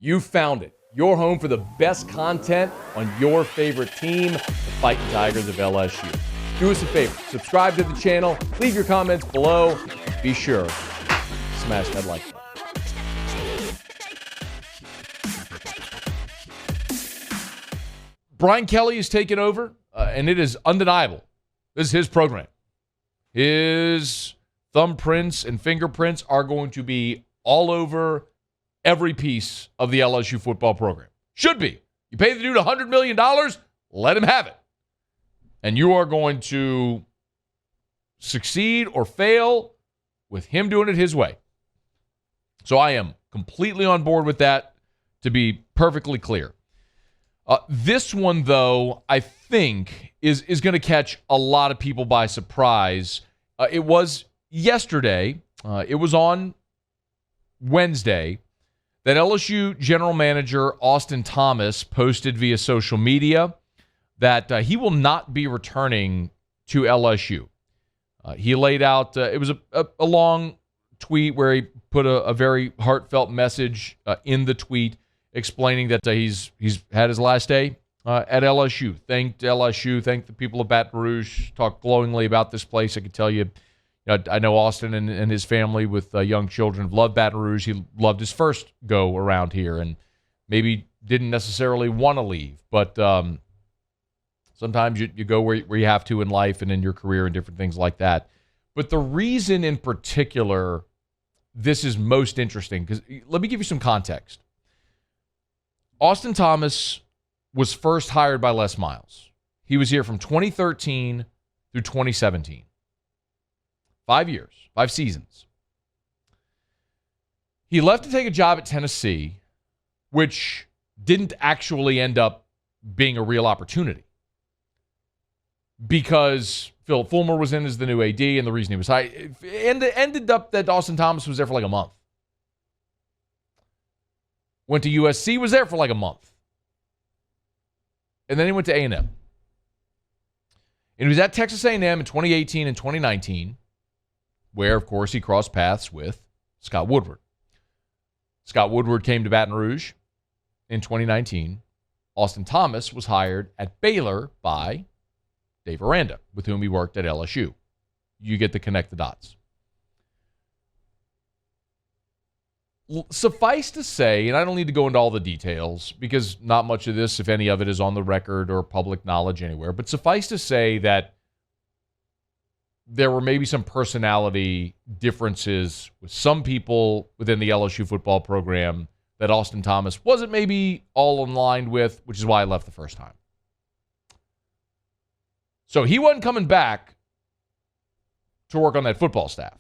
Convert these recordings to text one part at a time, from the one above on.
You found it. Your home for the best content on your favorite team, the Fighting Tigers of LSU. Do us a favor. Subscribe to the channel. Leave your comments below. Be sure to smash that like button. Brian Kelly has taken over, and it is undeniable. This is his program. His thumbprints and fingerprints are going to be all over every piece of the LSU football program. Should be. You pay the dude $100 million, let him have it. And you are going to succeed or fail with him doing it his way. So I am completely on board with that, to be perfectly clear. This one, though, I think is going to catch a lot of people by surprise. It was yesterday. It was on Wednesday that LSU general manager Austin Thomas posted via social media that he will not be returning to LSU. He laid out, it was a long tweet where he put a very heartfelt message in the tweet explaining that he's had his last day at LSU. Thanked LSU, thanked the people of Baton Rouge, talked glowingly about this place. I can tell you, I know Austin and his family with young children love Baton Rouge. He loved his first go around here and maybe didn't necessarily want to leave. But sometimes you go where you have to in life and in your career and different things like that. But the reason in particular this is most interesting, because let me give you some context. Austin Thomas was first hired by Les Miles. He was here from 2013 through 2017. 5 years, 5 seasons. He left to take a job at Tennessee, which didn't actually end up being a real opportunity because Philip Fulmer was in as the new AD, and the reason he was hired, and it ended up that Austin Thomas was there for like a month. Went to USC, was there for like a month. And then he went to A&M. And he was at Texas A&M in 2018 and 2019, where, of course, he crossed paths with Scott Woodward. Scott Woodward came to Baton Rouge in 2019. Austin Thomas was hired at Baylor by Dave Aranda, with whom he worked at LSU. You get to connect the dots. Suffice to say, and I don't need to go into all the details because not much of this, if any of it, is on the record or public knowledge anywhere, but suffice to say that there were maybe some personality differences with some people within the LSU football program that Austin Thomas wasn't maybe all in line with, which is why I left the first time. So he wasn't coming back to work on that football staff.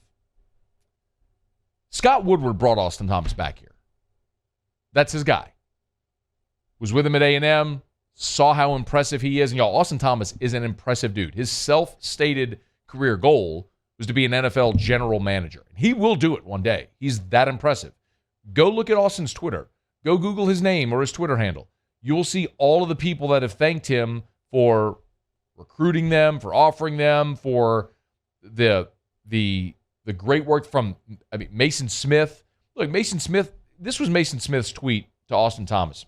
Scott Woodward brought Austin Thomas back here. That's his guy. Was with him at A&M, saw how impressive he is. And y'all, Austin Thomas is an impressive dude. His self-stated career goal was to be an NFL general manager. He will do it one day. He's that impressive. Go look at Austin's Twitter. Go Google his name or his Twitter handle. You'll see all of the people that have thanked him for recruiting them, for offering them, for the great work from Mason Smith. Look, Mason Smith, this was Mason Smith's tweet to Austin Thomas.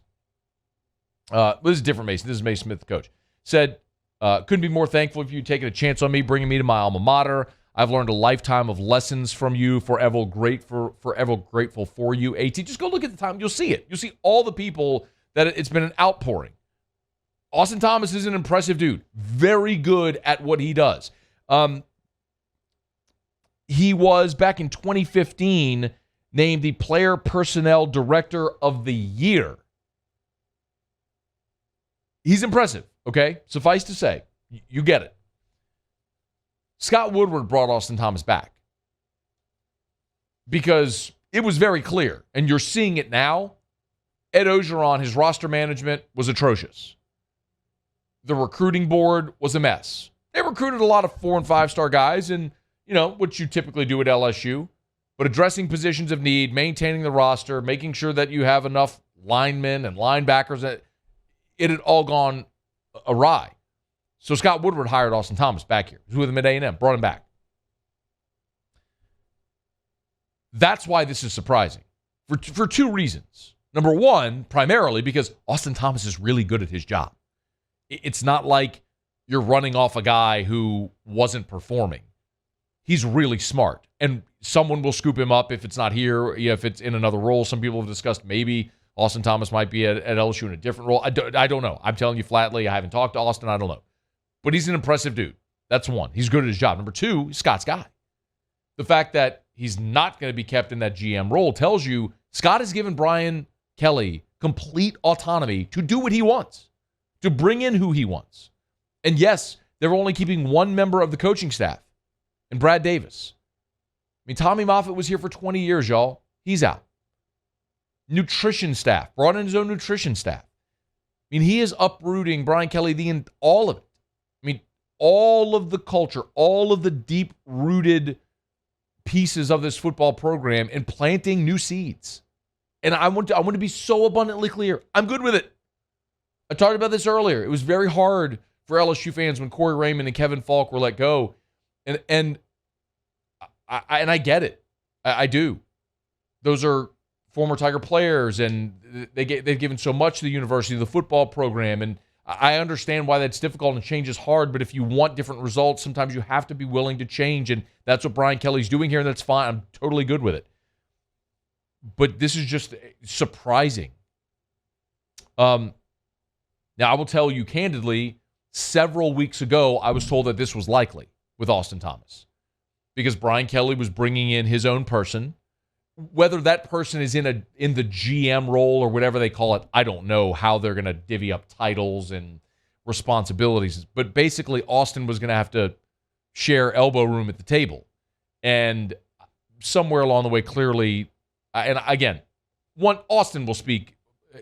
This is a different Mason. This is Mason Smith, the coach. Said, couldn't be more thankful if you'd taken a chance on me, bringing me to my alma mater. I've learned a lifetime of lessons from you. Forever grateful for you, AT. Just go look at the time. You'll see it. You'll see all the people that it's been an outpouring. Austin Thomas is an impressive dude. Very good at what he does. He was, back in 2015, named the Player Personnel Director of the Year. He's impressive, okay? Suffice to say, you get it. Scott Woodward brought Austin Thomas back because it was very clear, and you're seeing it now. Ed Ogeron, his roster management was atrocious. The recruiting board was a mess. They recruited a lot of 4- and 5-star guys, and what you typically do at LSU, but addressing positions of need, maintaining the roster, making sure that you have enough linemen and linebackers, it had all gone awry. So Scott Woodward hired Austin Thomas back here. He was with him at A&M, brought him back. That's why this is surprising, for 2 reasons. Number one, primarily because Austin Thomas is really good at his job. It's not like you're running off a guy who wasn't performing. He's really smart, and someone will scoop him up if it's not here, if it's in another role. Some people have discussed maybe Austin Thomas might be at LSU in a different role. I don't know. I'm telling you flatly, I haven't talked to Austin. I don't know. But he's an impressive dude. That's one. He's good at his job. Number two, he's Scott's guy. The fact that he's not going to be kept in that GM role tells you Scott has given Brian Kelly complete autonomy to do what he wants, to bring in who he wants. And yes, they're only keeping one member of the coaching staff, and Brad Davis. I mean, Tommy Moffitt was here for 20 years, y'all. He's out. Nutrition staff, brought in his own nutrition staff. I mean, he is uprooting Brian Kelly, all of it. I mean, all of the culture, all of the deep-rooted pieces of this football program and planting new seeds. And I want to be so abundantly clear. I'm good with it. I talked about this earlier. It was very hard for LSU fans when Corey Raymond and Kevin Falk were let go. And I get it. I do. Those are former Tiger players, and they've given so much to the university, the football program, and I understand why that's difficult and change is hard, but if you want different results, sometimes you have to be willing to change, and that's what Brian Kelly's doing here, and that's fine. I'm totally good with it. But this is just surprising. Now, I will tell you candidly, several weeks ago, I was told that this was likely with Austin Thomas because Brian Kelly was bringing in his own person. Whether that person is in the GM role or whatever they call it, I don't know how they're going to divvy up titles and responsibilities. But basically, Austin was going to have to share elbow room at the table. And somewhere along the way, clearly, and again, Austin will speak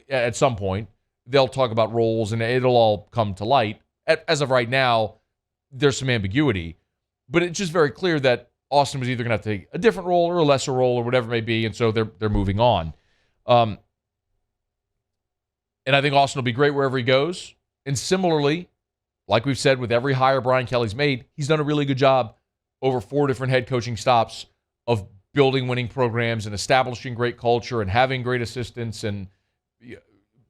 at some point. They'll talk about roles, and it'll all come to light. As of right now, there's some ambiguity. But it's just very clear that Austin was either going to have to take a different role or a lesser role or whatever it may be, and so they're moving on. And I think Austin will be great wherever he goes. And similarly, like we've said with every hire Brian Kelly's made, he's done a really good job over 4 different head coaching stops of building winning programs and establishing great culture and having great assistants and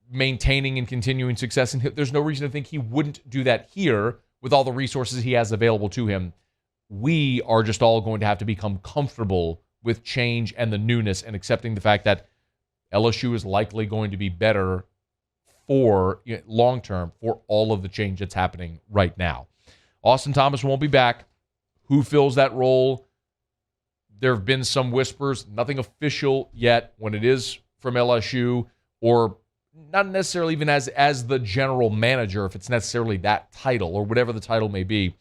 maintaining and continuing success. And there's no reason to think he wouldn't do that here with all the resources he has available to him. We are just all going to have to become comfortable with change and the newness and accepting the fact that LSU is likely going to be better for long-term for all of the change that's happening right now. Austin Thomas won't be back. Who fills that role? There have been some whispers, nothing official yet when it is from LSU or not necessarily even as the general manager, if it's necessarily that title or whatever the title may be.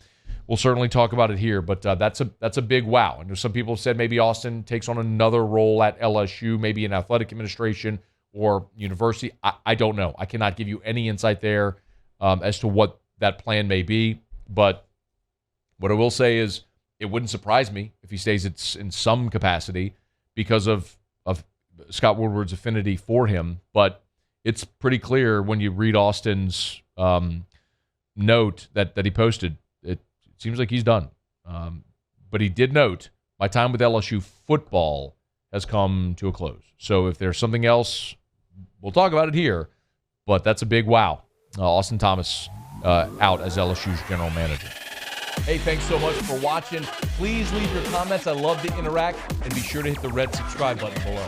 We'll certainly talk about it here, but that's a big wow. And some people have said maybe Austin takes on another role at LSU, maybe in athletic administration or university. I don't know. I cannot give you any insight there as to what that plan may be. But what I will say is it wouldn't surprise me if he stays in some capacity because of Scott Woodward's affinity for him. But it's pretty clear when you read Austin's note that he posted. It seems like he's done. But he did note, my time with LSU football has come to a close. So if there's something else, we'll talk about it here. But that's a big wow. Austin Thomas out as LSU's general manager. Hey, thanks so much for watching. Please leave your comments. I love to interact. And be sure to hit the red subscribe button below.